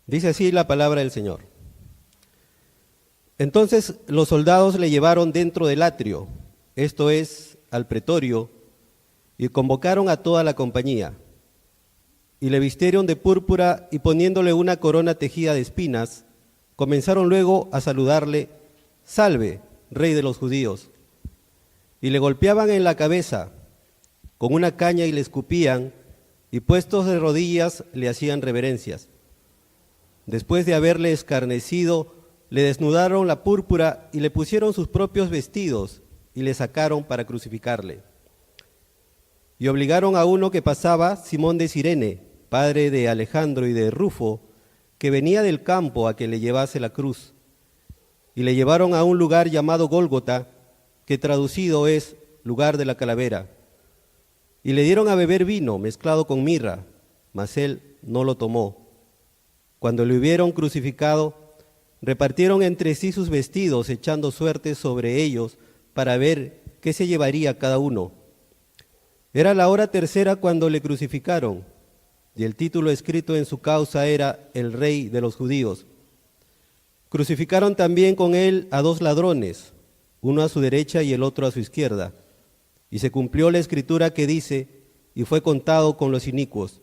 Dice así la palabra del Señor. Entonces los soldados le llevaron dentro del atrio, esto es, al pretorio, y convocaron a toda la compañía. Y le vistieron de púrpura y poniéndole una corona tejida de espinas, comenzaron luego a saludarle: «Salve, Rey de los judíos». Y le golpeaban en la cabeza con una caña y le escupían, y puestos de rodillas le hacían reverencias. Después de haberle escarnecido, le desnudaron la púrpura y le pusieron sus propios vestidos y le sacaron para crucificarle. Y obligaron a uno que pasaba, Simón de Cirene, padre de Alejandro y de Rufo, que venía del campo, a que le llevase la cruz. Y le llevaron a un lugar llamado Gólgota, que traducido es lugar de la calavera. Y le dieron a beber vino mezclado con mirra, mas él no lo tomó. Cuando le hubieron crucificado, repartieron entre sí sus vestidos, echando suertes sobre ellos para ver qué se llevaría cada uno. Era la hora tercera cuando le crucificaron, y el título escrito en su causa era El Rey de los Judíos. Crucificaron también con él a 2 ladrones, uno a su derecha y el otro a su izquierda. Y se cumplió la escritura que dice: y fue contado con los inicuos.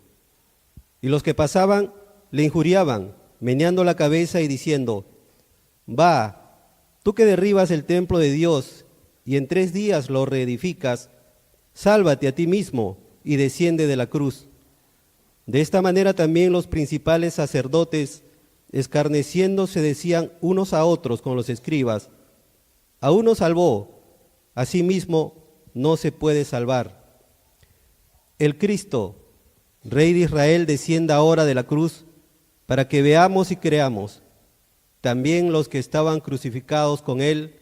Y los que pasaban le injuriaban, meneando la cabeza y diciendo: «Va, tú que derribas el templo de Dios y en 3 días lo reedificas, sálvate a ti mismo y desciende de la cruz». De esta manera también los principales sacerdotes, escarneciéndose, decían unos a otros con los escribas: «A uno salvó, a sí mismo no se puede salvar. El Cristo, Rey de Israel, descienda ahora de la cruz, para que veamos y creamos». También los que estaban crucificados con él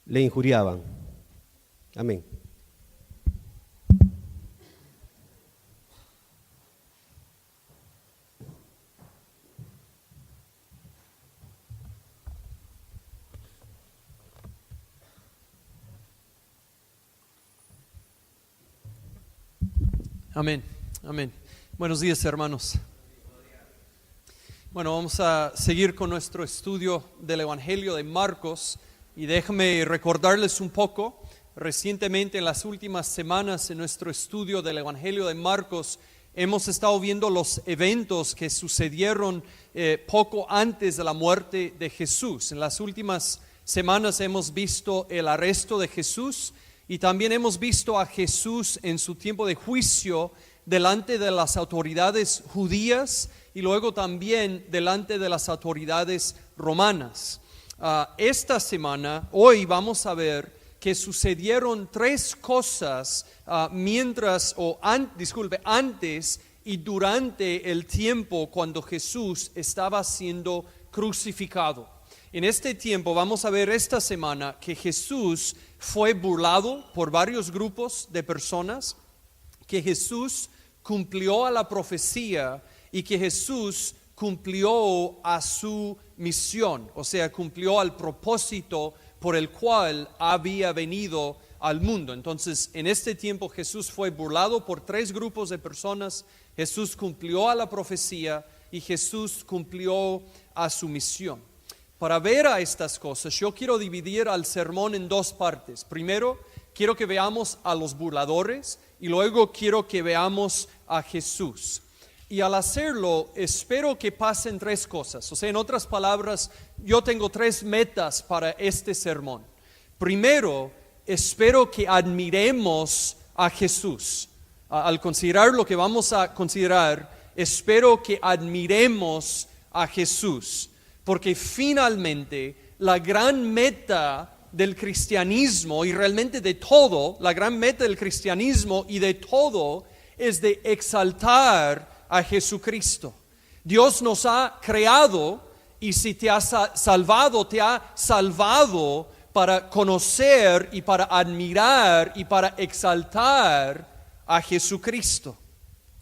le injuriaban. Amén. Amén, amén. Buenos días, hermanos. Bueno, vamos a seguir con nuestro estudio del Evangelio de Marcos y déjame recordarles un poco. Recientemente, en las últimas semanas en nuestro estudio del Evangelio de Marcos, hemos estado viendo los eventos que sucedieron poco antes de la muerte de Jesús. En las últimas semanas hemos visto el arresto de Jesús y también hemos visto a Jesús en su tiempo de juicio delante de las autoridades judías y luego también delante de las autoridades romanas. Esta semana, hoy vamos a ver que sucedieron 3 cosas antes y durante el tiempo cuando Jesús estaba siendo crucificado. En este tiempo vamos a ver esta semana que Jesús fue burlado por varios grupos de personas, que Jesús cumplió a la profecía y que Jesús cumplió a su misión, o sea, cumplió al propósito por el cual había venido al mundo. Entonces, en este tiempo Jesús fue burlado por 3 grupos de personas, Jesús cumplió a la profecía y Jesús cumplió a su misión. Para ver a estas cosas, yo quiero dividir al sermón en 2 partes. Primero, quiero que veamos a los burladores y luego quiero que veamos a Jesús. Y al hacerlo, espero que pasen 3 cosas. O sea, en otras palabras, yo tengo 3 metas para este sermón. Primero, espero que admiremos a Jesús. Al considerar lo que vamos a considerar, espero que admiremos a Jesús. Porque finalmente la gran meta del cristianismo y realmente de todo, la gran meta del cristianismo y de todo es de exaltar a Jesucristo. Dios nos ha creado y si te ha salvado para conocer y para admirar y para exaltar a Jesucristo.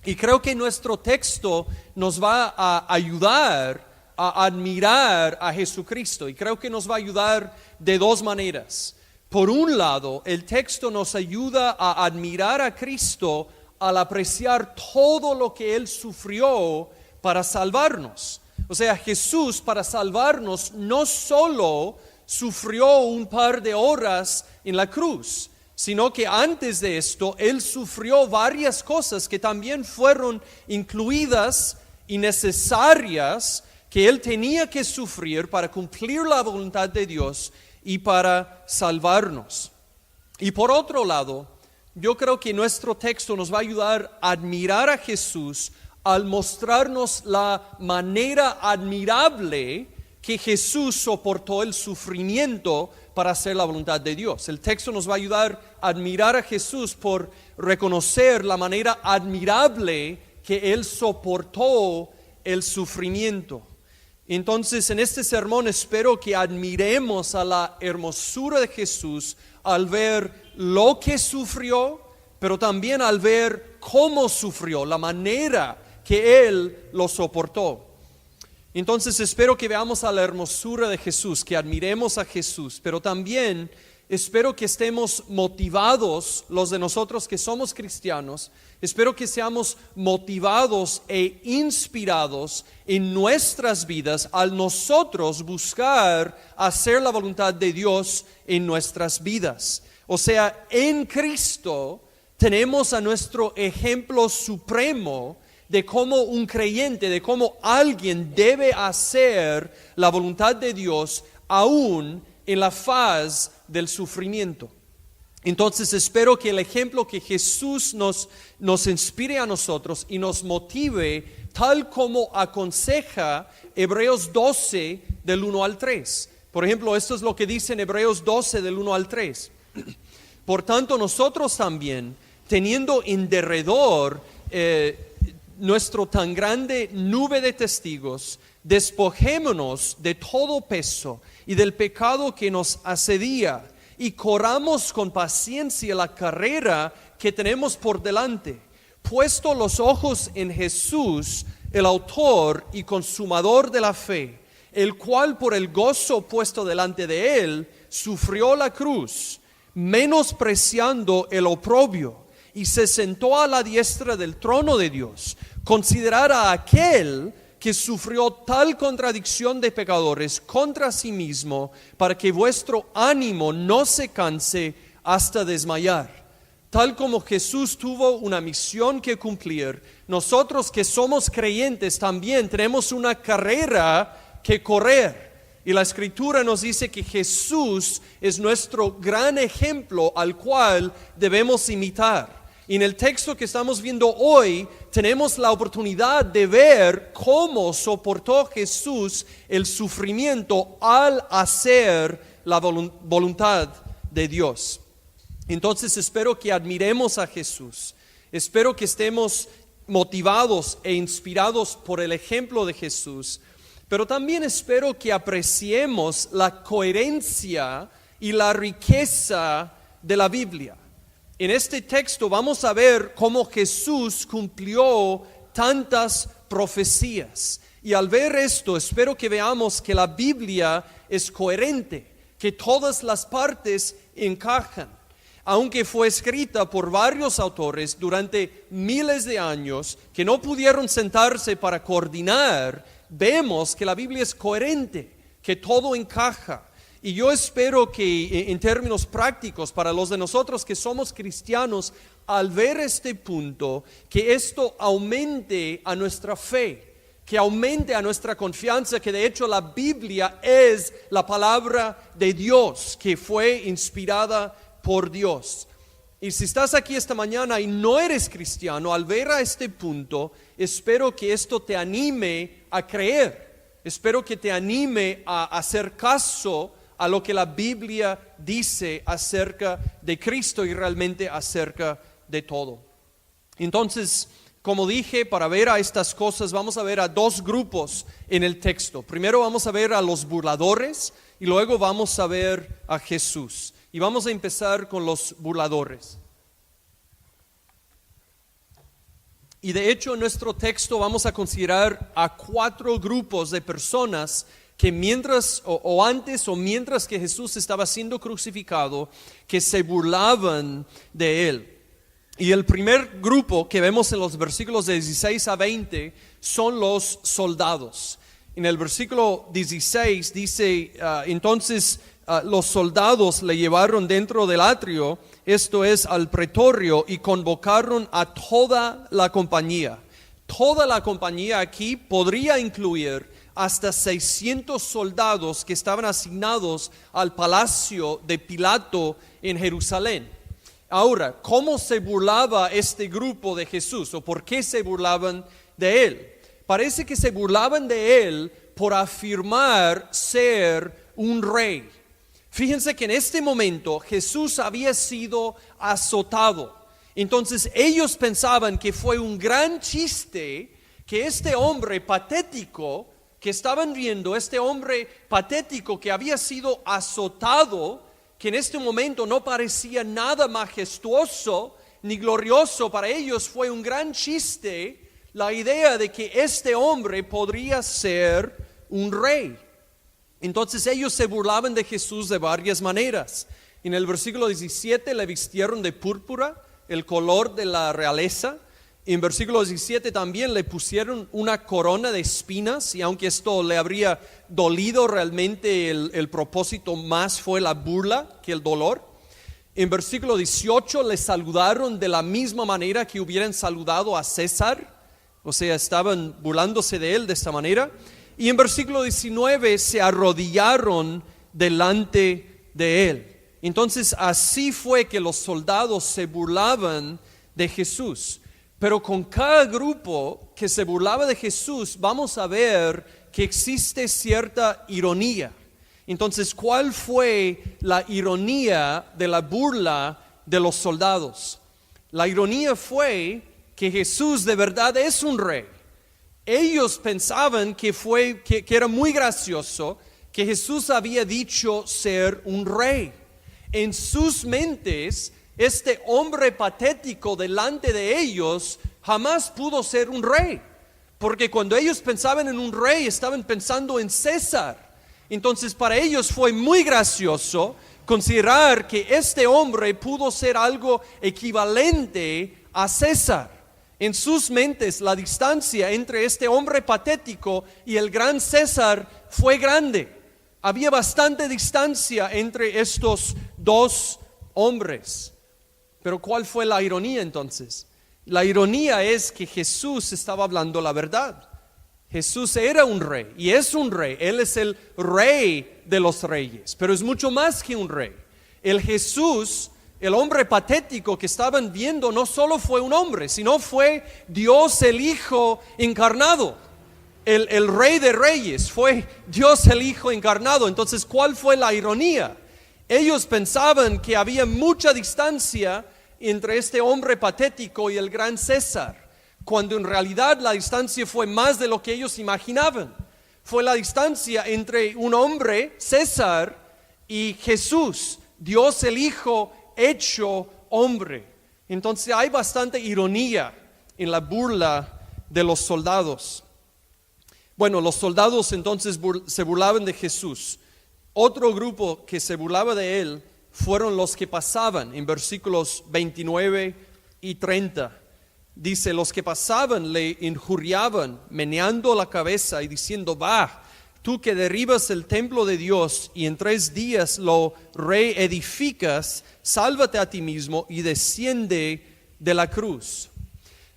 Y creo que nuestro texto nos va a ayudar a admirar a Jesucristo y creo que nos va a ayudar de 2 maneras. Por un lado, el texto nos ayuda a admirar a Cristo al apreciar todo lo que Él sufrió para salvarnos. O sea, Jesús para salvarnos no solo sufrió un par de horas en la cruz, sino que antes de esto Él sufrió varias cosas que también fueron incluidas y necesarias que Él tenía que sufrir para cumplir la voluntad de Dios y para salvarnos. Y por otro lado, yo creo que nuestro texto nos va a ayudar a admirar a Jesús al mostrarnos la manera admirable que Jesús soportó el sufrimiento para hacer la voluntad de Dios. El texto nos va a ayudar a admirar a Jesús por reconocer la manera admirable que Él soportó el sufrimiento. Entonces, en este sermón espero que admiremos a la hermosura de Jesús al ver lo que sufrió, pero también al ver cómo sufrió, la manera que Él lo soportó. Entonces espero que veamos a la hermosura de Jesús, que admiremos a Jesús, pero también espero que estemos motivados, los de nosotros que somos cristianos, espero que seamos motivados e inspirados en nuestras vidas al nosotros buscar hacer la voluntad de Dios en nuestras vidas. O sea, en Cristo tenemos a nuestro ejemplo supremo de cómo un creyente, de cómo alguien debe hacer la voluntad de Dios aún en la faz del sufrimiento. Entonces espero que el ejemplo que Jesús nos inspire a nosotros y nos motive tal como aconseja Hebreos 12 del 1 al 3. Por ejemplo, esto es lo que dice en Hebreos 12 del 1 al 3. Por tanto, nosotros también, teniendo en derredor nuestro tan grande nube de testigos, despojémonos de todo peso y del pecado que nos asedia y corramos con paciencia la carrera que tenemos por delante, puesto los ojos en Jesús, el autor y consumador de la fe, el cual por el gozo puesto delante de Él sufrió la cruz, menospreciando el oprobio, y se sentó a la diestra del trono de Dios. Considerad a aquel que sufrió tal contradicción de pecadores contra sí mismo, para que vuestro ánimo no se canse hasta desmayar. Tal como Jesús tuvo una misión que cumplir, nosotros que somos creyentes también tenemos una carrera que correr. Y la Escritura nos dice que Jesús es nuestro gran ejemplo al cual debemos imitar. Y en el texto que estamos viendo hoy tenemos la oportunidad de ver cómo soportó Jesús el sufrimiento al hacer la voluntad de Dios. Entonces espero que admiremos a Jesús, espero que estemos motivados e inspirados por el ejemplo de Jesús, pero también espero que apreciemos la coherencia y la riqueza de la Biblia. En este texto vamos a ver cómo Jesús cumplió tantas profecías. Y al ver esto, espero que veamos que la Biblia es coherente, que todas las partes encajan. Aunque fue escrita por varios autores durante miles de años que no pudieron sentarse para coordinar, vemos que la Biblia es coherente, que todo encaja. Y yo espero que en términos prácticos, para los de nosotros que somos cristianos, al ver este punto, que esto aumente a nuestra fe, que aumente a nuestra confianza, que de hecho la Biblia es la palabra de Dios, que fue inspirada por Dios. Y si estás aquí esta mañana y no eres cristiano, al ver a este punto, espero que esto te anime a creer, espero que te anime a hacer caso a lo que la Biblia dice acerca de Cristo y realmente acerca de todo. Entonces, como dije, para ver a estas cosas vamos a ver a dos grupos en el texto. Primero vamos a ver a los burladores y luego vamos a ver a Jesús. Y vamos a empezar con los burladores. Y de hecho en nuestro texto vamos a considerar a 4 grupos de personas que mientras que Jesús estaba siendo crucificado, que se burlaban de Él. Y el primer grupo que vemos en los versículos de 16 a 20 son los soldados. En el versículo 16 dice, entonces los soldados le llevaron dentro del atrio, esto es al pretorio, y convocaron a toda la compañía. Toda la compañía aquí podría incluir hasta 600 soldados que estaban asignados al palacio de Pilato en Jerusalén. Ahora, ¿cómo se burlaba este grupo de Jesús o por qué se burlaban de él? Parece que se burlaban de él por afirmar ser un rey. Fíjense que en este momento Jesús había sido azotado. Entonces ellos pensaban que fue un gran chiste que este hombre patético que estaban viendo, este hombre patético que había sido azotado, que en este momento no parecía nada majestuoso ni glorioso, para ellos fue un gran chiste la idea de que este hombre podría ser un rey. Entonces ellos se burlaban de Jesús de varias maneras. En el versículo 17 le vistieron de púrpura, el color de la realeza. En versículo 17 también le pusieron una corona de espinas, y aunque esto le habría dolido, realmente el propósito más fue la burla que el dolor. En versículo 18 le saludaron de la misma manera que hubieran saludado a César, o sea, estaban burlándose de él de esta manera. Y en versículo 19 se arrodillaron delante de él. Entonces así fue que los soldados se burlaban de Jesús. Pero con cada grupo que se burlaba de Jesús, vamos a ver que existe cierta ironía. Entonces, ¿cuál fue la ironía de la burla de los soldados? La ironía fue que Jesús de verdad es un rey. Ellos pensaban que era muy gracioso que Jesús había dicho ser un rey. En sus mentes, este hombre patético delante de ellos jamás pudo ser un rey, porque cuando ellos pensaban en un rey estaban pensando en César. Entonces para ellos fue muy gracioso considerar que este hombre pudo ser algo equivalente a César. En sus mentes la distancia entre este hombre patético y el gran César fue grande. Había bastante distancia entre estos dos hombres. Pero ¿cuál fue la ironía entonces? La ironía es que Jesús estaba hablando la verdad. Jesús era un rey y es un rey. Él es el rey de los reyes, pero es mucho más que un rey. El Jesús, el hombre patético que estaban viendo, no solo fue un hombre, sino fue Dios el Hijo encarnado. El rey de reyes fue Dios el Hijo encarnado. Entonces, ¿cuál fue la ironía? Ellos pensaban que había mucha distancia entre este hombre patético y el gran César, cuando en realidad la distancia fue más de lo que ellos imaginaban. Fue la distancia entre un hombre, César, y Jesús, Dios el Hijo hecho hombre. Entonces hay bastante ironía en la burla de los soldados. Bueno, los soldados entonces se burlaban de Jesús. Otro grupo que se burlaba de él fueron los que pasaban, en versículos 29 y 30. Dice, los que pasaban le injuriaban, meneando la cabeza y diciendo, va, tú que derribas el templo de Dios y en 3 días lo reedificas, sálvate a ti mismo y desciende de la cruz.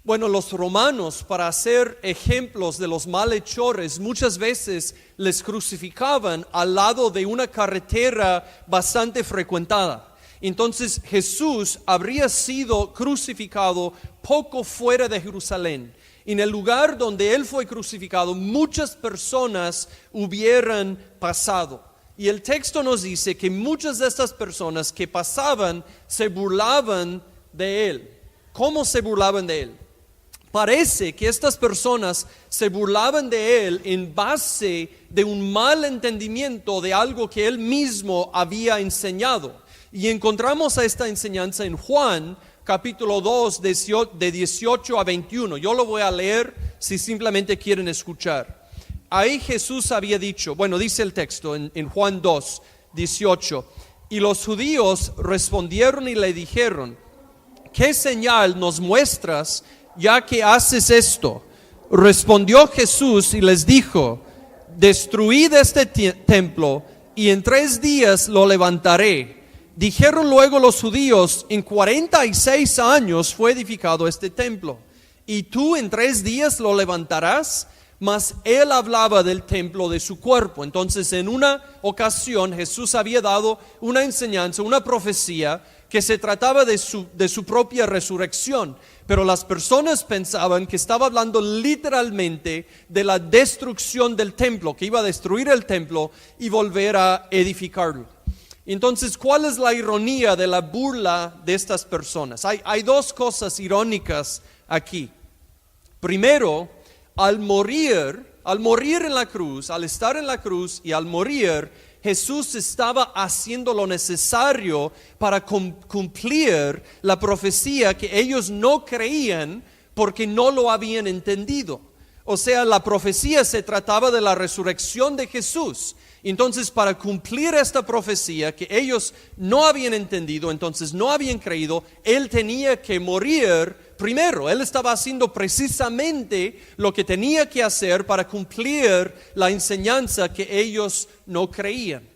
Bueno, los romanos, para hacer ejemplos de los malhechores, muchas veces les crucificaban al lado de una carretera bastante frecuentada. Entonces Jesús habría sido crucificado poco fuera de Jerusalén. En el lugar donde él fue crucificado, muchas personas hubieran pasado. Y el texto nos dice que muchas de estas personas que pasaban se burlaban de él. ¿Cómo se burlaban de él? Parece que estas personas se burlaban de él en base de un mal entendimiento de algo que él mismo había enseñado. Y encontramos a esta enseñanza en Juan capítulo 2 de 18 a 21. Yo lo voy a leer si simplemente quieren escuchar. Ahí Jesús había dicho, bueno, dice el texto en Juan 2, 18. Y los judíos respondieron y le dijeron, ¿qué señal nos muestras ya que haces esto? Respondió Jesús y les dijo, destruid este templo y en 3 días lo levantaré. Dijeron luego los judíos, en 46 años fue edificado este templo, y tú en 3 días lo levantarás. Mas él hablaba del templo de su cuerpo. Entonces, en una ocasión Jesús había dado una enseñanza, una profecía que se trataba de su propia resurrección, pero las personas pensaban que estaba hablando literalmente de la destrucción del templo, que iba a destruir el templo y volver a edificarlo. Entonces, ¿cuál es la ironía de la burla de estas personas? Hay 2 cosas irónicas aquí. Primero, al morir en la cruz, al estar en la cruz y al morir, Jesús estaba haciendo lo necesario para cumplir la profecía que ellos no creían porque no lo habían entendido. O sea, la profecía se trataba de la resurrección de Jesús. Entonces, para cumplir esta profecía que ellos no habían entendido, entonces no habían creído, Él tenía que morir primero. Él estaba haciendo precisamente lo que tenía que hacer para cumplir la enseñanza que ellos no creían.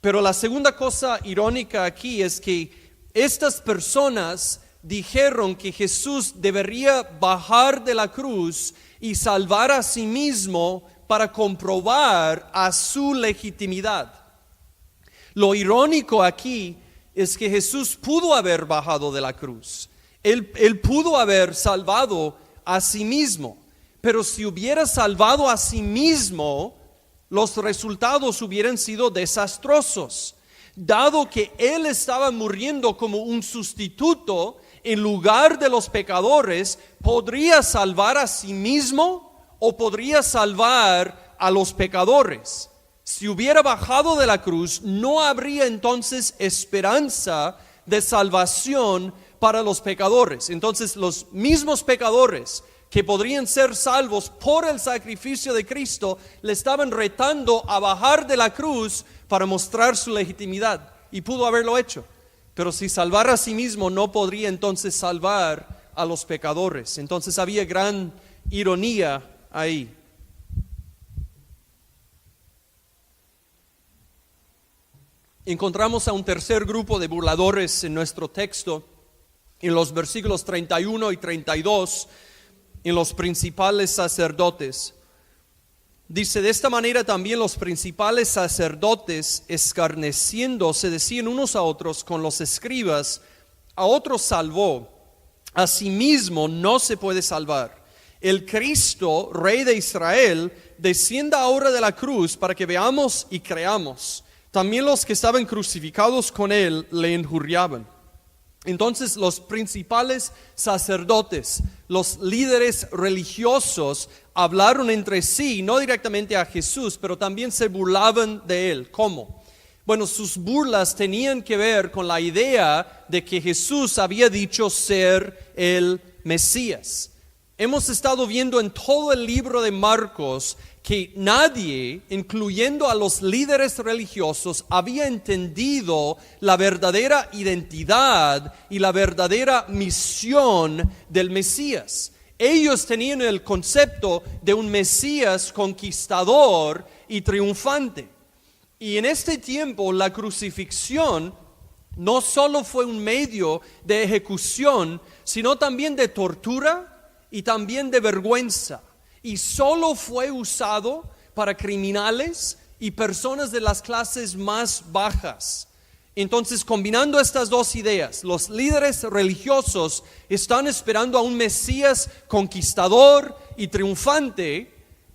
Pero la segunda cosa irónica aquí es que estas personas dijeron que Jesús debería bajar de la cruz y salvar a sí mismo para comprobar a su legitimidad. Lo irónico aquí es que Jesús pudo haber bajado de la cruz. Él pudo haber salvado a sí mismo, pero si hubiera salvado a sí mismo, los resultados hubieran sido desastrosos. Dado que Él estaba muriendo como un sustituto en lugar de los pecadores, ¿podría salvar a sí mismo o podría salvar a los pecadores? Si hubiera bajado de la cruz, no habría entonces esperanza de salvación para los pecadores. Entonces los mismos pecadores que podrían ser salvos por el sacrificio de Cristo le estaban retando a bajar de la cruz para mostrar su legitimidad, y pudo haberlo hecho, pero si salvara a sí mismo no podría entonces salvar a los pecadores. Entonces había gran ironía ahí. Encontramos a un tercer grupo de burladores en nuestro texto, en los versículos 31 y 32, en los principales sacerdotes. Dice: de esta manera también los principales sacerdotes, escarneciendo, se decían unos a otros con los escribas: a otros salvó, a sí mismo no se puede salvar. El Cristo, Rey de Israel, descienda ahora de la cruz para que veamos y creamos. También los que estaban crucificados con él le injuriaban. Entonces los principales sacerdotes, los líderes religiosos, hablaron entre sí, no directamente a Jesús, pero también se burlaban de él. ¿Cómo? Bueno, sus burlas tenían que ver con la idea de que Jesús había dicho ser el Mesías. Hemos estado viendo en todo el libro de Marcos que nadie, incluyendo a los líderes religiosos, había entendido la verdadera identidad y la verdadera misión del Mesías. Ellos tenían el concepto de un Mesías conquistador y triunfante. Y en este tiempo la crucifixión no solo fue un medio de ejecución, sino también de tortura y también de vergüenza. Y solo fue usado para criminales y personas de las clases más bajas. Entonces, combinando estas dos ideas, los líderes religiosos están esperando a un Mesías conquistador y triunfante,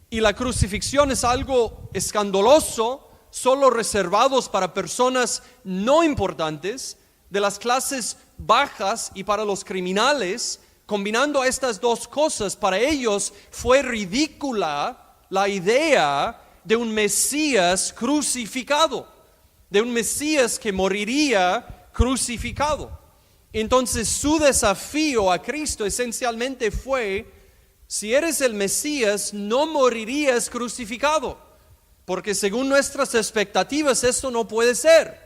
y la crucifixión es algo escandaloso, solo reservados para personas no importantes, de las clases bajas y para los criminales. Combinando estas dos cosas, para ellos fue ridícula la idea de un Mesías crucificado, de un Mesías que moriría crucificado. Entonces su desafío a Cristo esencialmente fue: si eres el Mesías, no morirías crucificado, porque según nuestras expectativas esto no puede ser.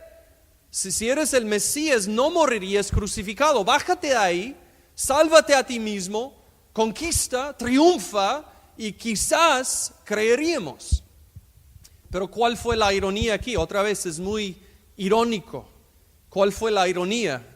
Si eres el Mesías, no morirías crucificado. Bájate de ahí, sálvate a ti mismo, conquista, triunfa, y quizás creeríamos. Pero ¿cuál fue la ironía aquí? Otra vez es muy irónico. ¿Cuál fue la ironía?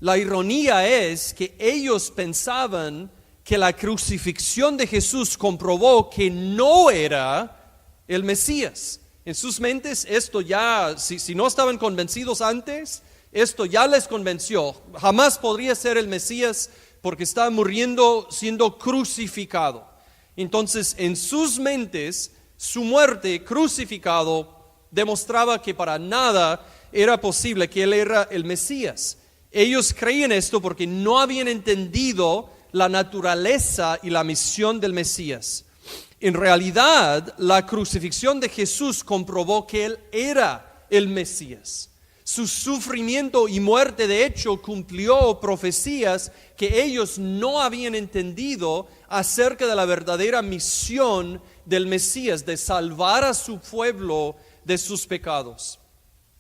La ironía es que ellos pensaban que la crucifixión de Jesús comprobó que no era el Mesías. En sus mentes esto ya, si no estaban convencidos antes, esto ya les convenció. Jamás podría ser el Mesías porque está muriendo siendo crucificado. Entonces, en sus mentes, su muerte crucificado demostraba que para nada era posible que Él era el Mesías. Ellos creían esto porque no habían entendido la naturaleza y la misión del Mesías. En realidad, la crucifixión de Jesús comprobó que Él era el Mesías. Su sufrimiento y muerte, de hecho, cumplió profecías que ellos no habían entendido acerca de la verdadera misión del Mesías, de salvar a su pueblo de sus pecados.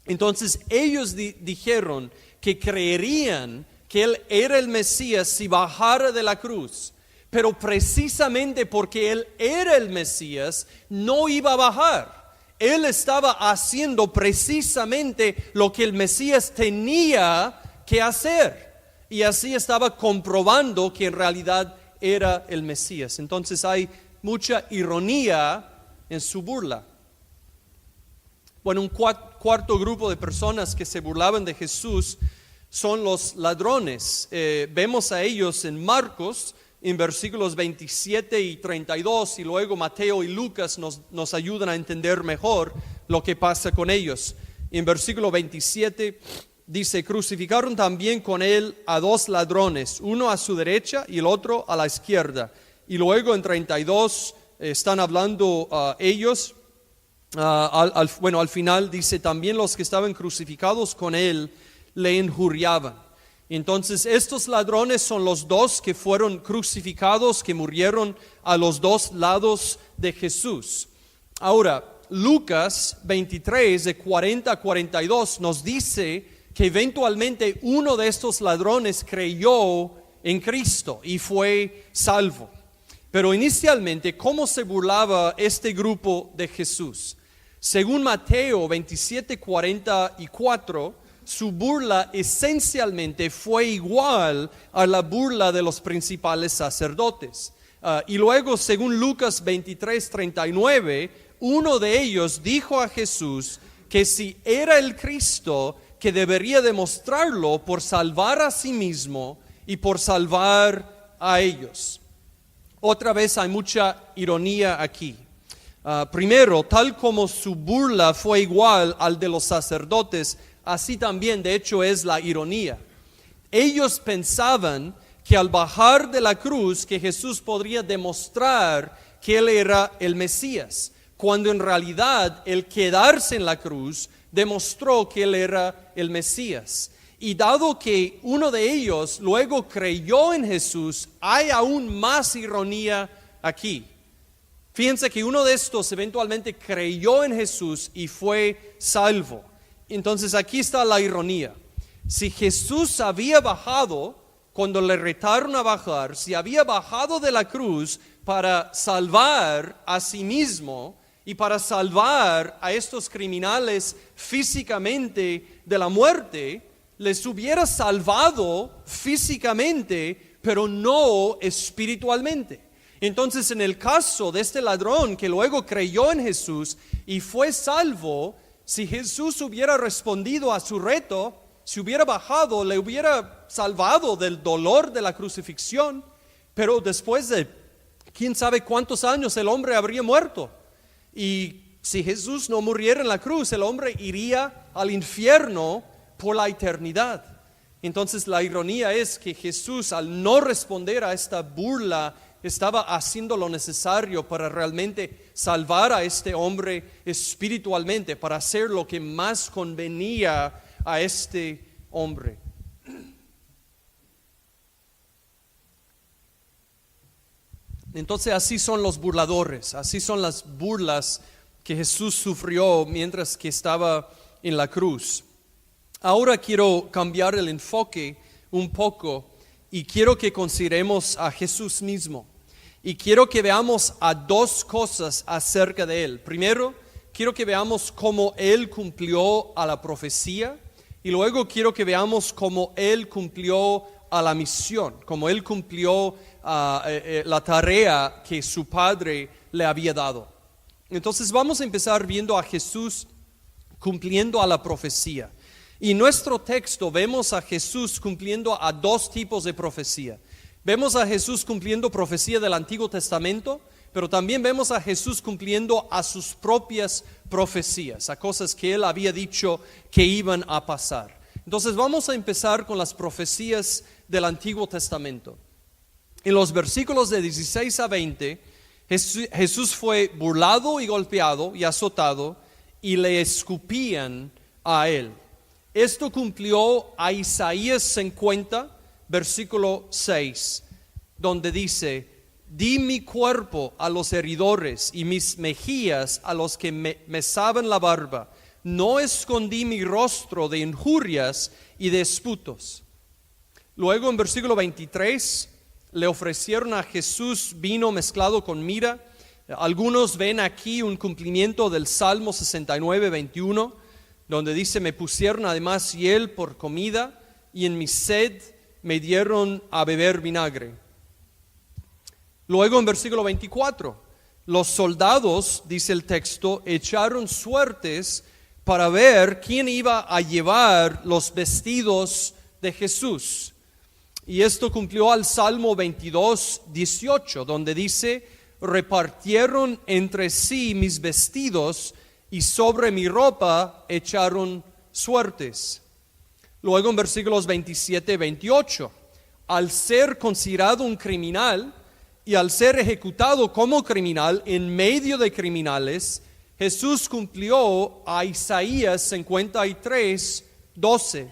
Entonces, ellos dijeron que creerían que Él era el Mesías si bajara de la cruz. Pero precisamente porque Él era el Mesías, no iba a bajar. Él estaba haciendo precisamente lo que el Mesías tenía que hacer. Y así estaba comprobando que en realidad era el Mesías. Entonces hay mucha ironía en su burla. Bueno, un cuarto grupo de personas que se burlaban de Jesús son los ladrones. Vemos a ellos en Marcos, en versículos 27 y 32, y luego Mateo y Lucas nos ayudan a entender mejor lo que pasa con ellos. En versículo 27 dice: crucificaron también con Él a 2 ladrones, uno a su derecha y el otro a la izquierda. Y luego en 32 están hablando ellos. Al final dice: también los que estaban crucificados con Él le injuriaban. Entonces estos ladrones son los 2 que fueron crucificados, que murieron a los 2 lados de Jesús. Ahora, Lucas 23 de 40 a 42 nos dice que eventualmente uno de estos ladrones creyó en Cristo y fue salvo. Pero inicialmente, ¿cómo se burlaba este grupo de Jesús? Según Mateo 27, 44, su burla esencialmente fue igual a la burla de los principales sacerdotes. Y luego, según Lucas 23, 39, uno de ellos dijo a Jesús que si era el Cristo, que debería demostrarlo por salvar a sí mismo y por salvar a ellos. Otra vez hay mucha ironía aquí. Primero, tal como su burla fue igual al de los sacerdotes, así también de hecho es la ironía. Ellos pensaban que al bajar de la cruz que Jesús podría demostrar que Él era el Mesías, cuando en realidad el quedarse en la cruz demostró que Él era el Mesías. Y dado que uno de ellos luego creyó en Jesús, hay aún más ironía aquí. Fíjense que uno de estos eventualmente creyó en Jesús y fue salvo. Entonces aquí está la ironía. Si Jesús había bajado, cuando le retaron a bajar, si había bajado de la cruz para salvar a sí mismo y para salvar a estos criminales físicamente de la muerte, les hubiera salvado físicamente, pero no espiritualmente. Entonces, en el caso de este ladrón que luego creyó en Jesús y fue salvo, si Jesús hubiera respondido a su reto, si hubiera bajado, le hubiera salvado del dolor de la crucifixión, pero después de quién sabe cuántos años el hombre habría muerto. Y si Jesús no muriera en la cruz, el hombre iría al infierno por la eternidad. Entonces la ironía es que Jesús, al no responder a esta burla, estaba haciendo lo necesario para realmente salvar a este hombre espiritualmente, para hacer lo que más convenía a este hombre. Entonces así son los burladores, así son las burlas que Jesús sufrió mientras que estaba en la cruz. Ahora quiero cambiar el enfoque un poco y quiero que consideremos a Jesús mismo. Y quiero que veamos a 2 cosas acerca de Él. Primero, quiero que veamos cómo Él cumplió a la profecía y luego quiero que veamos cómo Él cumplió a la misión, cómo Él cumplió la tarea que su Padre le había dado. Entonces vamos a empezar viendo a Jesús cumpliendo a la profecía. Y en nuestro texto vemos a Jesús cumpliendo a dos tipos de profecía. Vemos a Jesús cumpliendo profecía del Antiguo Testamento, pero también vemos a Jesús cumpliendo a sus propias profecías, a cosas que Él había dicho que iban a pasar. Entonces vamos a empezar con las profecías del Antiguo Testamento. En los versículos de 16 a 20, Jesús fue burlado y golpeado y azotado y le escupían a Él. Esto cumplió a Isaías 50, versículo 6, donde dice: di mi cuerpo a los heridores y mis mejillas a los que me saben la barba. No escondí mi rostro de injurias y de esputos. Luego en versículo 23 le ofrecieron a Jesús vino mezclado con mirra. Algunos ven aquí un cumplimiento del Salmo 69, 21, donde dice: me pusieron además hiel por comida y en mi sed me dieron a beber vinagre. Luego en versículo 24, los soldados, dice el texto, echaron suertes para ver quién iba a llevar los vestidos de Jesús. Y esto cumplió al Salmo 22, 18, donde dice: repartieron entre sí mis vestidos y sobre mi ropa echaron suertes. Luego en versículos 27 y 28, al ser considerado un criminal y al ser ejecutado como criminal en medio de criminales, Jesús cumplió a Isaías 53, 12.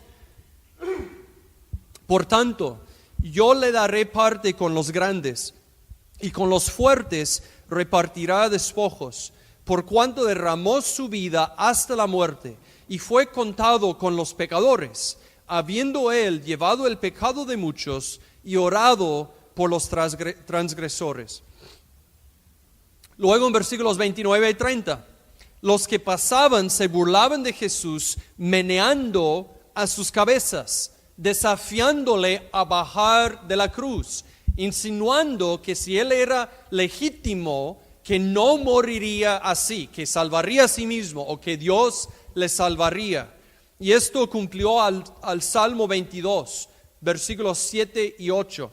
Por tanto, yo le daré parte con los grandes y con los fuertes repartirá despojos, por cuanto derramó su vida hasta la muerte y fue contado con los pecadores, habiendo él llevado el pecado de muchos y orado por los transgresores. Luego en versículos 29 y 30, los que pasaban se burlaban de Jesús, meneando a sus cabezas, desafiándole a bajar de la cruz, insinuando que si él era legítimo, que no moriría así, que salvaría a sí mismo o que Dios le salvaría. Y esto cumplió al Salmo 22, versículos 7 y 8.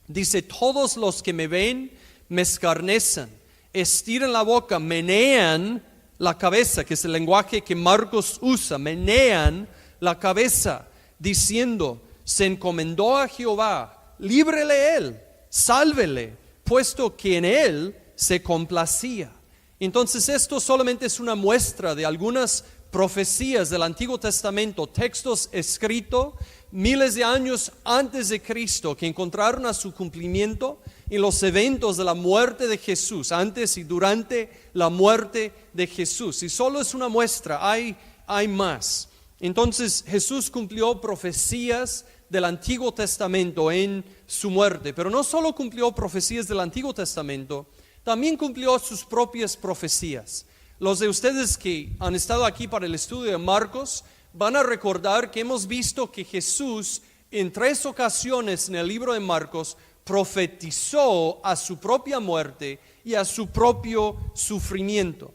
Dice: todos los que me ven me escarnecen, estiran la boca, menean la cabeza, que es el lenguaje que Marcos usa, menean la cabeza, diciendo: se encomendó a Jehová, líbrele él, sálvele, puesto que en él se complacía. Entonces esto solamente es una muestra de algunas profecías del Antiguo Testamento, textos escritos miles de años antes de Cristo, que encontraron a su cumplimiento en los eventos de la muerte de Jesús, antes y durante la muerte de Jesús. Y solo es una muestra, hay más. Entonces Jesús cumplió profecías del Antiguo Testamento en su muerte, pero no solo cumplió profecías del Antiguo Testamento, también cumplió sus propias profecías. Los de ustedes que han estado aquí para el estudio de Marcos van a recordar que hemos visto que Jesús en 3 ocasiones en el libro de Marcos profetizó a su propia muerte y a su propio sufrimiento.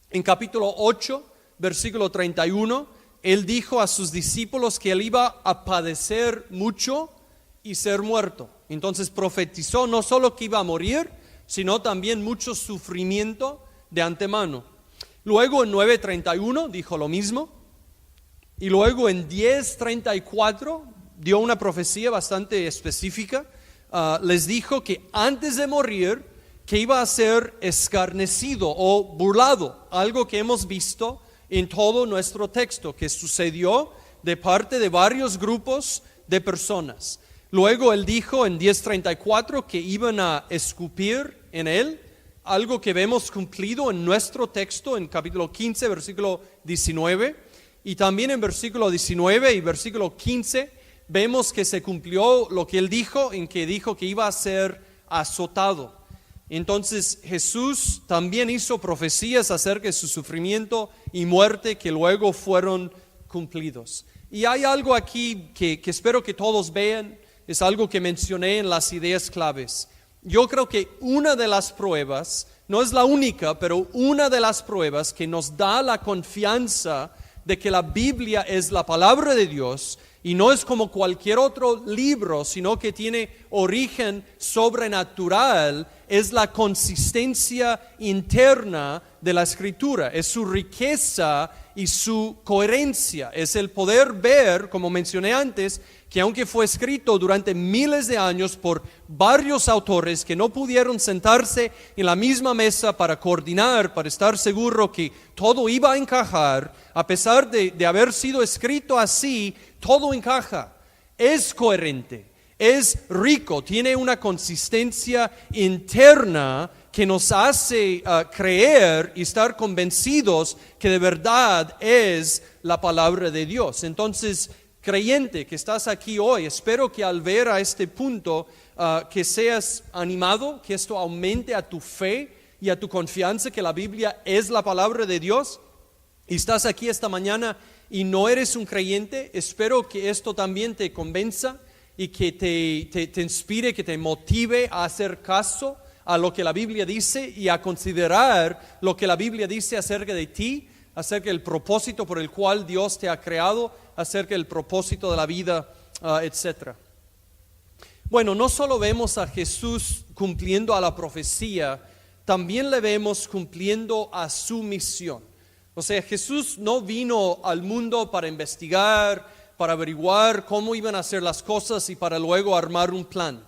En capítulo 8, versículo 31, Él dijo a sus discípulos que Él iba a padecer mucho y ser muerto. Entonces profetizó no solo que iba a morir, sino también mucho sufrimiento de antemano. Luego en 9:31 dijo lo mismo. Y luego en 10:34 dio una profecía bastante específica. Les dijo que antes de morir, que iba a ser escarnecido o burlado, algo que hemos visto en todo nuestro texto, que sucedió de parte de varios grupos de personas. Luego él dijo en 10:34 que iban a escupir en él, algo que vemos cumplido en nuestro texto en capítulo 15, versículo 19, y también en versículo 19 y versículo 15 vemos que se cumplió lo que él dijo, en que dijo que iba a ser azotado. Entonces Jesús también hizo profecías acerca de su sufrimiento y muerte que luego fueron cumplidos. Y hay algo aquí que espero que todos vean, es algo que mencioné en las ideas claves. Yo creo que una de las pruebas, no es la única, pero una de las pruebas que nos da la confianza de que la Biblia es la palabra de Dios y no es como cualquier otro libro, sino que tiene origen sobrenatural, es la consistencia interna de la Escritura, es su riqueza y su coherencia, es el poder ver, como mencioné antes, que aunque fue escrito durante miles de años por varios autores que no pudieron sentarse en la misma mesa para coordinar, para estar seguro que todo iba a encajar, a pesar de haber sido escrito así, todo encaja, es coherente, es rico, tiene una consistencia interna que nos hace creer y estar convencidos que de verdad es la palabra de Dios. Entonces, creyente que estás aquí hoy, espero que al ver a este punto que seas animado, que esto aumente a tu fe y a tu confianza que la Biblia es la palabra de Dios. Y estás aquí esta mañana y no eres un creyente, espero que esto también te convenza y que te inspire, que te motive a hacer caso a lo que la Biblia dice y a considerar lo que la Biblia dice acerca de ti, acerca del propósito por el cual Dios te ha creado, acerca del propósito de la vida, etc. Bueno, no solo vemos a Jesús cumpliendo a la profecía, también le vemos cumpliendo a su misión. O sea, Jesús no vino al mundo para investigar, para averiguar cómo iban a hacer las cosas y para luego armar un plan.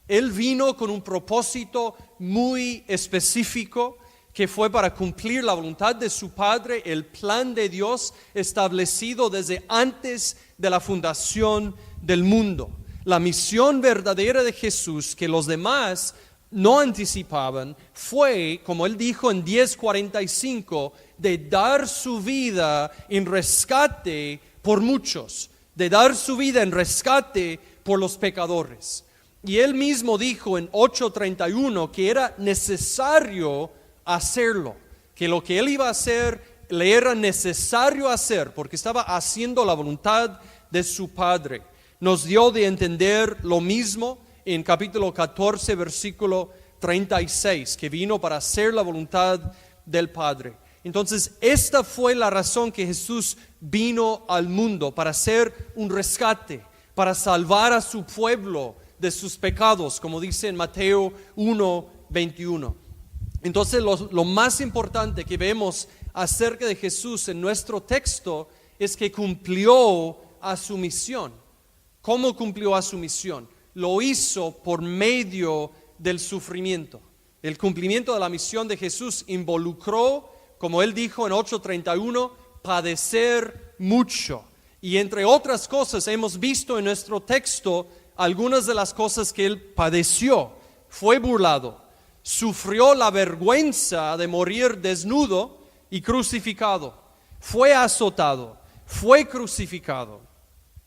Él vino con un propósito muy específico que fue para cumplir la voluntad de su Padre, el plan de Dios establecido desde antes de la fundación del mundo. La misión verdadera de Jesús que los demás no anticipaban fue, como él dijo en 10:45, de dar su vida en rescate por muchos, de dar su vida en rescate por los pecadores. Y él mismo dijo en 8:31 que era necesario hacerlo, que lo que él iba a hacer le era necesario hacer porque estaba haciendo la voluntad de su Padre. Nos dio de entender lo mismo en capítulo 14, versículo 36, que vino para hacer la voluntad del Padre. Entonces, esta fue la razón que Jesús vino al mundo, para hacer un rescate, para salvar a su pueblo de sus pecados, como dice en Mateo 1:21. Entonces, lo más importante que vemos acerca de Jesús en nuestro texto es que cumplió a su misión. ¿Cómo cumplió a su misión? Lo hizo por medio del sufrimiento. El cumplimiento de la misión de Jesús involucró, como él dijo en 8:31, padecer mucho. Y entre otras cosas hemos visto en nuestro texto algunas de las cosas que él padeció. Fue burlado, sufrió la vergüenza de morir desnudo y crucificado, fue azotado, fue crucificado.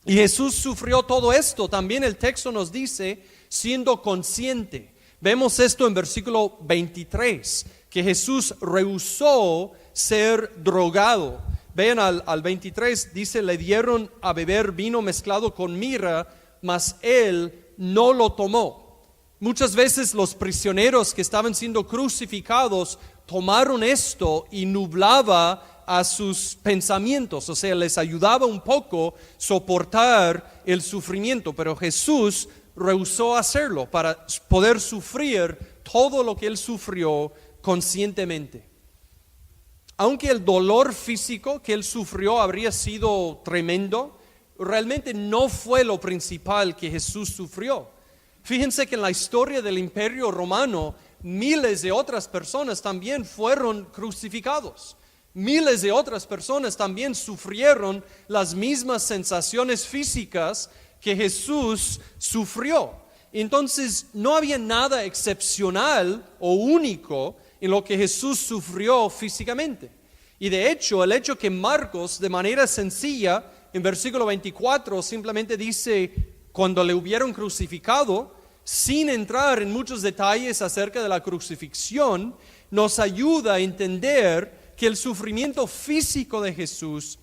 Y Jesús sufrió todo esto, también el texto nos dice, siendo consciente. Vemos esto en versículo 23, que Jesús rehusó ser drogado. Vean al 23, dice, le dieron a beber vino mezclado con mirra, mas él no lo tomó. Muchas veces los prisioneros que estaban siendo crucificados tomaron esto y nublaba a sus pensamientos, o sea, les ayudaba un poco soportar el sufrimiento, pero Jesús rehusó hacerlo para poder sufrir todo lo que él sufrió conscientemente. Aunque el dolor físico que él sufrió habría sido tremendo, realmente no fue lo principal que Jesús sufrió. Fíjense que en la historia del Imperio Romano, miles de otras personas también fueron crucificados. Miles de otras personas también sufrieron las mismas sensaciones físicas que Jesús sufrió. Entonces no había nada excepcional o único en lo que Jesús sufrió físicamente. Y de hecho, el hecho que Marcos, de manera sencilla, en versículo 24, simplemente dice, cuando le hubieron crucificado, sin entrar en muchos detalles acerca de la crucifixión, nos ayuda a entender que el sufrimiento físico de Jesús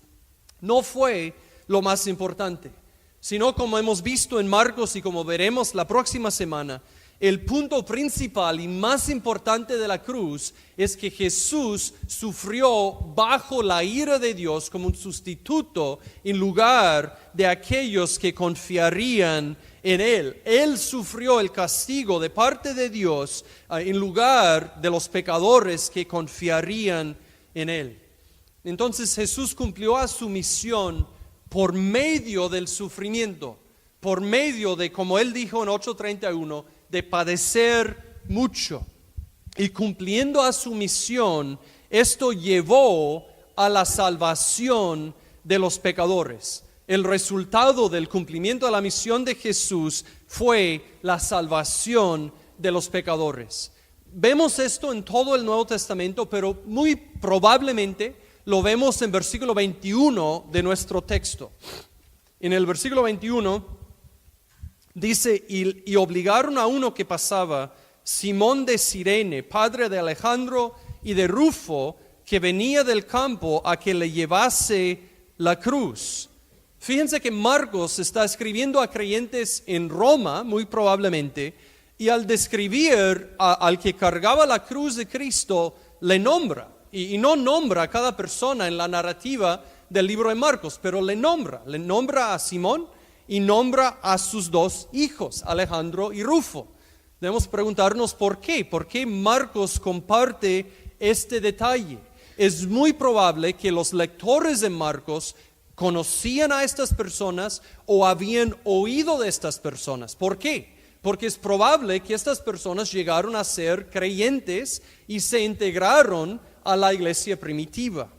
no fue lo más importante, sino, como hemos visto en Marcos y como veremos la próxima semana, el punto principal y más importante de la cruz es que Jesús sufrió bajo la ira de Dios como un sustituto en lugar de aquellos que confiarían en Él. Él sufrió el castigo de parte de Dios en lugar de los pecadores que confiarían en Él. Entonces Jesús cumplió a su misión por medio del sufrimiento, por medio de, como Él dijo en 8:31, de padecer mucho. Y cumpliendo a su misión, esto llevó a la salvación de los pecadores. El resultado del cumplimiento de la misión de Jesús fue la salvación de los pecadores. Vemos esto en todo el Nuevo Testamento, pero muy probablemente lo vemos en versículo 21 de nuestro texto. En el versículo 21 dice, y obligaron a uno que pasaba, Simón de Cirene, padre de Alejandro y de Rufo, que venía del campo, a que le llevase la cruz. Fíjense que Marcos está escribiendo a creyentes en Roma, muy probablemente, y al describir al que cargaba la cruz de Cristo, le nombra. Y no nombra a cada persona en la narrativa del libro de Marcos, pero le nombra a Simón y nombra a sus dos hijos, Alejandro y Rufo. Debemos preguntarnos por qué. ¿Por qué Marcos comparte este detalle? Es muy probable que los lectores de Marcos conocían a estas personas o habían oído de estas personas. ¿Por qué? Porque es probable que estas personas llegaron a ser creyentes y se integraron a la iglesia primitiva.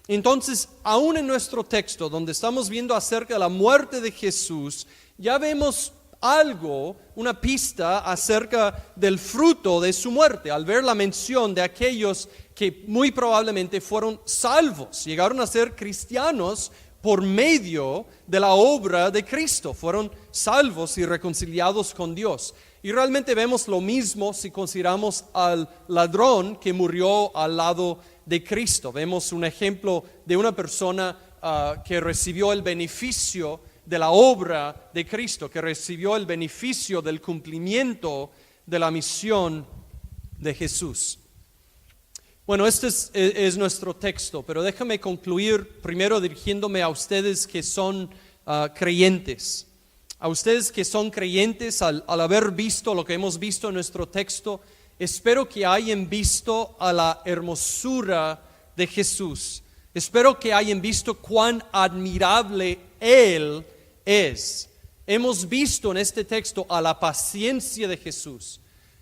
Entonces, aún en nuestro texto, donde estamos viendo acerca de la muerte de Jesús, ya vemos algo, una pista acerca del fruto de su muerte, al ver la mención de aquellos que muy probablemente fueron salvos, llegaron a ser cristianos por medio de la obra de Cristo, fueron salvos y reconciliados con Dios. Y realmente vemos lo mismo si consideramos al ladrón que murió al lado de Cristo. Vemos un ejemplo de una persona que recibió el beneficio de la obra de Cristo, que recibió el beneficio del cumplimiento de la misión de Jesús. Bueno, este es nuestro texto, pero déjame concluir primero dirigiéndome a ustedes que son creyentes. A ustedes que son creyentes, al haber visto lo que hemos visto en nuestro texto, espero que hayan visto a la hermosura de Jesús. Espero que hayan visto cuán admirable Él es. Hemos visto en este texto a la paciencia de Jesús.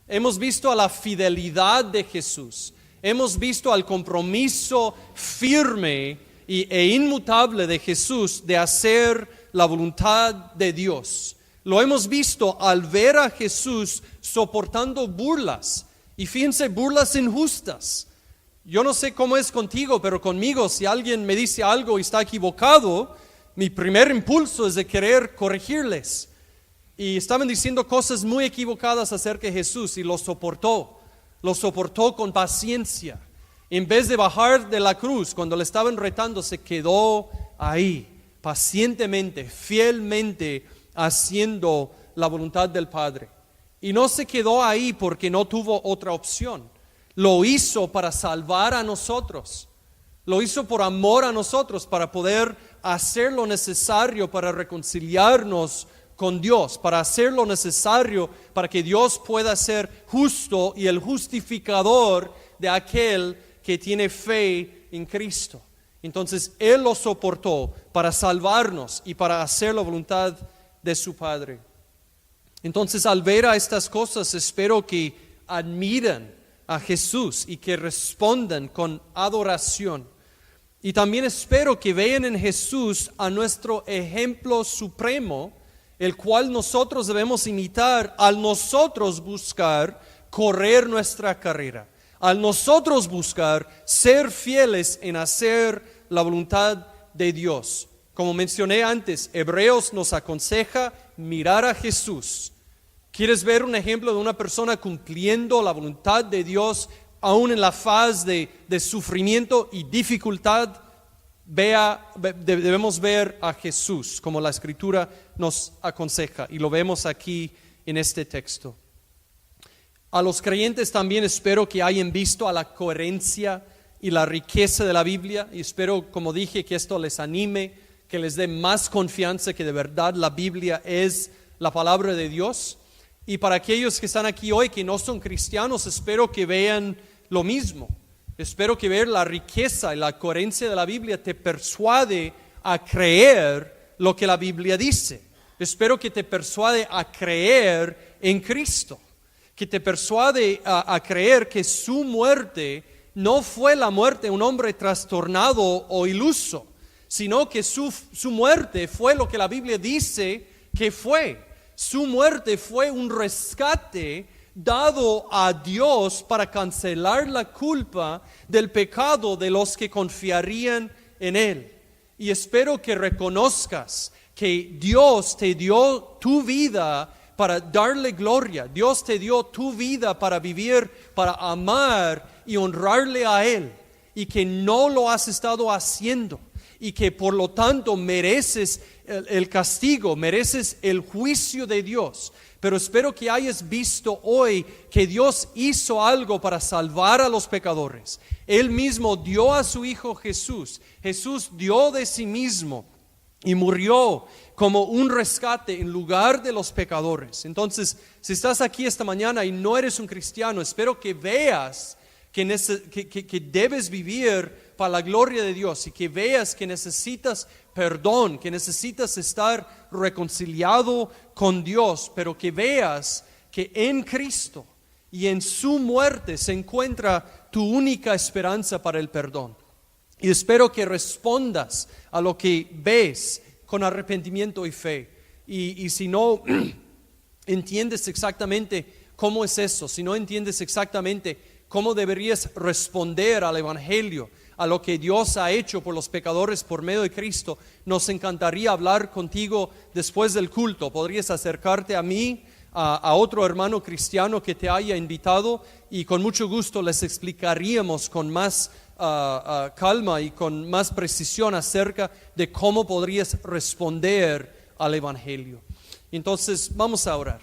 Hemos visto a la fidelidad de Jesús. Hemos visto al compromiso firme e inmutable de Jesús de hacer la voluntad de Dios. Lo hemos visto al ver a Jesús soportando burlas. Y fíjense, burlas injustas. Yo no sé cómo es contigo, pero conmigo, si alguien me dice algo y está equivocado, mi primer impulso es de querer corregirles. Y estaban diciendo cosas muy equivocadas acerca de Jesús y lo soportó con paciencia. En vez de bajar de la cruz, cuando le estaban retando, se quedó ahí, pacientemente, fielmente, haciendo la voluntad del Padre. Y no se quedó ahí porque no tuvo otra opción. Lo hizo para salvar a nosotros. Lo hizo por amor a nosotros, para poder hacer lo necesario para reconciliarnos con Dios, para hacer lo necesario para que Dios pueda ser justo y el justificador de aquel que tiene fe en Cristo. Entonces Él lo soportó para salvarnos y para hacer la voluntad de su Padre. Entonces, al ver a estas cosas, espero que admiren a Jesús y que respondan con adoración. Y también espero que vean en Jesús a nuestro ejemplo supremo, el cual nosotros debemos imitar al nosotros buscar correr nuestra carrera, al nosotros buscar ser fieles en hacer la voluntad de Dios. Como mencioné antes, Hebreos nos aconseja mirar a Jesús ¿Quieres ver un ejemplo de una persona cumpliendo la voluntad de Dios aún en la faz de sufrimiento y dificultad? Debemos ver a Jesús como la Escritura nos aconseja, y lo vemos aquí en este texto. A los creyentes también espero que hayan visto a la coherencia y la riqueza de la Biblia, y espero, como dije, que esto les anime, que les dé más confianza que de verdad la Biblia es la palabra de Dios. Y para aquellos que están aquí hoy que no son cristianos, espero que vean lo mismo. Espero que ver la riqueza y la coherencia de la Biblia te persuade a creer lo que la Biblia dice. Espero que te persuade a creer en Cristo, que te persuade a creer que su muerte no fue la muerte de un hombre trastornado o iluso, sino que su muerte fue lo que la Biblia dice que fue. Su muerte fue un rescate dado a Dios para cancelar la culpa del pecado de los que confiarían en Él. Y espero que reconozcas que Dios te dio tu vida para darle gloria. Dios te dio tu vida para vivir, para amar y honrarle a Él. Y que no lo has estado haciendo. Y que por lo tanto mereces el castigo, mereces el juicio de Dios. Pero espero que hayas visto hoy que Dios hizo algo para salvar a los pecadores. Él mismo dio a su Hijo Jesús. Jesús dio de sí mismo y murió como un rescate en lugar de los pecadores. Entonces, si estás aquí esta mañana y no eres un cristiano, espero que veas que debes vivir para la gloria de Dios, y que veas que necesitas perdón, que necesitas estar reconciliado con Dios, pero que veas que en Cristo y en su muerte se encuentra tu única esperanza para el perdón. Y espero que respondas a lo que ves con arrepentimiento y fe. Y si no entiendes exactamente cómo es eso, si no entiendes exactamente cómo deberías responder al Evangelio, a lo que Dios ha hecho por los pecadores por medio de Cristo, nos encantaría hablar contigo después del culto. Podrías acercarte a mí, a otro hermano cristiano que te haya invitado, y con mucho gusto les explicaríamos con más calma y con más precisión acerca de cómo podrías responder al Evangelio. Entonces vamos a orar.